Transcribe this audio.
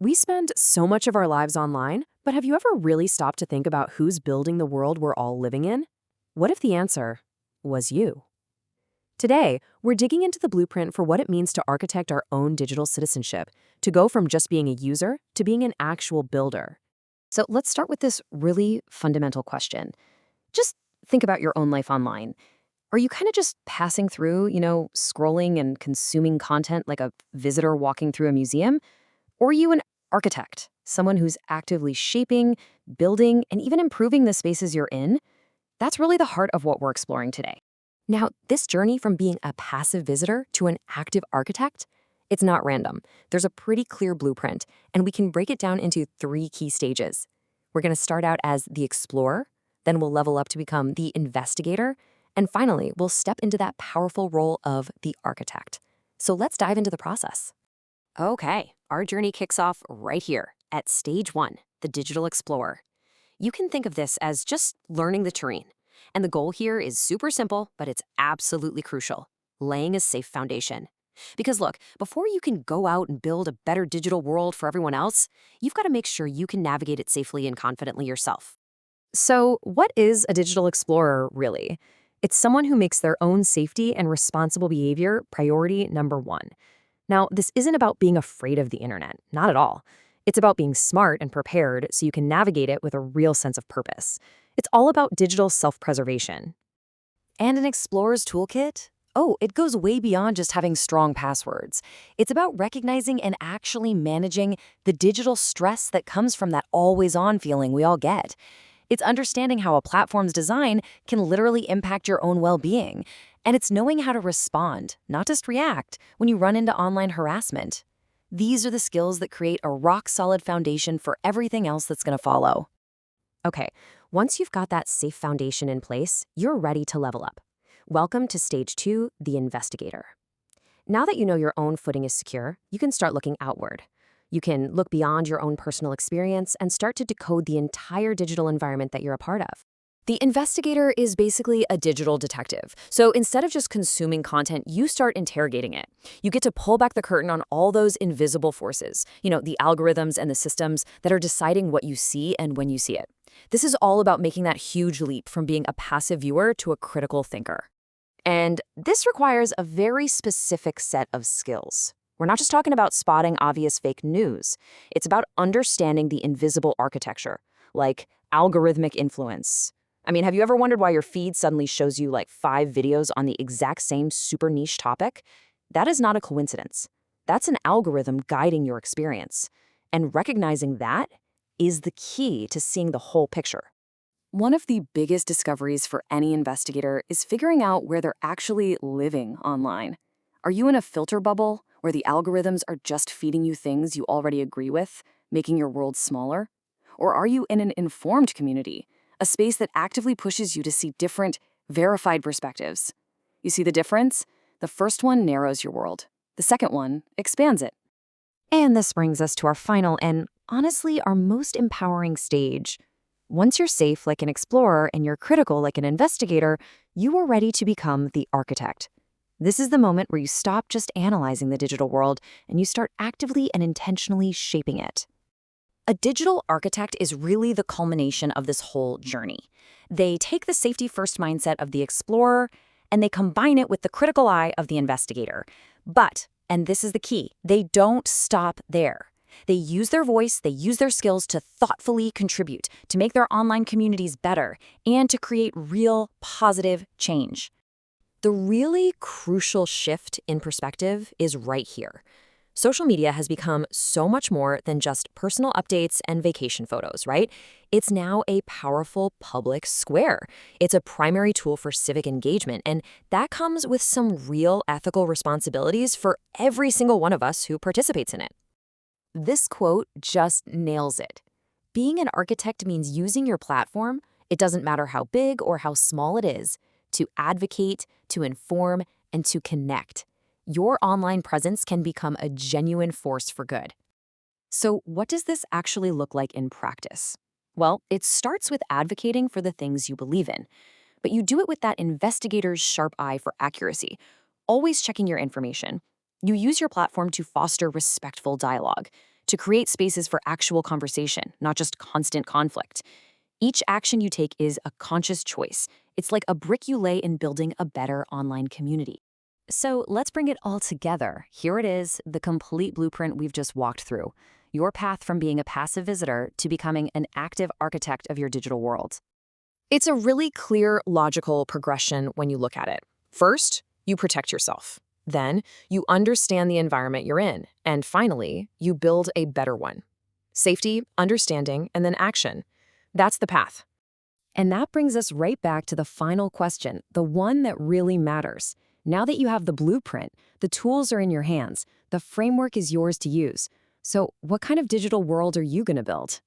We spend so much of our lives online, but have you ever really stopped to think about who's building the world we're all living in? What if the answer was you? Today, we're digging into the blueprint for what it means to architect our own digital citizenship, to go from just being a user to being an actual builder. So let's start with this really fundamental question. Just think about your own life online. Are you kind of just passing through, scrolling and consuming content like a visitor walking through a museum? Or are you an architect, someone who's actively shaping, building, and even improving the spaces you're in? That's really the heart of what we're exploring today. Now, this journey from being a passive visitor to an active architect, it's not random. There's a pretty clear blueprint, and we can break it down into 3 key stages. We're going to start out as the explorer, then we'll level up to become the investigator, and finally, we'll step into that powerful role of the architect. So let's dive into the process. Okay, our journey kicks off right here at stage 1, the digital explorer. You can think of this as just learning the terrain. And the goal here is super simple, but it's absolutely crucial: laying a safe foundation. Because look, before you can go out and build a better digital world for everyone else, you've got to make sure you can navigate it safely and confidently yourself. So, what is a digital explorer really? It's someone who makes their own safety and responsible behavior priority number 1. Now, this isn't about being afraid of the internet, not at all. It's about being smart and prepared so you can navigate it with a real sense of purpose. It's all about digital self-preservation. And an explorer's toolkit? Oh, it goes way beyond just having strong passwords. It's about recognizing and actually managing the digital stress that comes from that always-on feeling we all get. It's understanding how a platform's design can literally impact your own well-being. And it's knowing how to respond, not just react, when you run into online harassment. These are the skills that create a rock-solid foundation for everything else that's going to follow. Okay, once you've got that safe foundation in place, you're ready to level up. Welcome to stage 2, the investigator. Now that you know your own footing is secure, you can start looking outward. You can look beyond your own personal experience and start to decode the entire digital environment that you're a part of. The investigator is basically a digital detective. So instead of just consuming content, you start interrogating it. You get to pull back the curtain on all those invisible forces, the algorithms and the systems that are deciding what you see and when you see it. This is all about making that huge leap from being a passive viewer to a critical thinker. And this requires a very specific set of skills. We're not just talking about spotting obvious fake news. It's about understanding the invisible architecture, like algorithmic influence. I mean, have you ever wondered why your feed suddenly shows you like 5 videos on the exact same super niche topic? That is not a coincidence. That's an algorithm guiding your experience. And recognizing that is the key to seeing the whole picture. One of the biggest discoveries for any investigator is figuring out where they're actually living online. Are you in a filter bubble where the algorithms are just feeding you things you already agree with, making your world smaller? Or are you in an informed community, a space that actively pushes you to see different, verified perspectives? You see the difference? The first one narrows your world. The second one expands it. And this brings us to our final and, honestly, our most empowering stage. Once you're safe like an explorer and you're critical like an investigator, you are ready to become the architect. This is the moment where you stop just analyzing the digital world and you start actively and intentionally shaping it. A digital architect is really the culmination of this whole journey. They take the safety-first mindset of the explorer and they combine it with the critical eye of the investigator. But, and this is the key, they don't stop there. They use their voice, they use their skills to thoughtfully contribute, to make their online communities better, and to create real positive change. The really crucial shift in perspective is right here. Social media has become so much more than just personal updates and vacation photos, right? It's now a powerful public square. It's a primary tool for civic engagement, and that comes with some real ethical responsibilities for every single one of us who participates in it. This quote just nails it. Being an architect means using your platform, it doesn't matter how big or how small it is, to advocate, to inform, and to connect. Your online presence can become a genuine force for good. So what does this actually look like in practice? Well, it starts with advocating for the things you believe in, but you do it with that investigator's sharp eye for accuracy, always checking your information. You use your platform to foster respectful dialogue, to create spaces for actual conversation, not just constant conflict. Each action you take is a conscious choice. It's like a brick you lay in building a better online community. So let's bring it all together. Here it is, the complete blueprint we've just walked through. Your path from being a passive visitor to becoming an active architect of your digital world. It's a really clear, logical progression when you look at it. First, you protect yourself. Then, you understand the environment you're in. And finally, you build a better one. Safety, understanding, and then action. That's the path. And that brings us right back to the final question, the one that really matters. Now that you have the blueprint, the tools are in your hands, the framework is yours to use. So what kind of digital world are you going to build?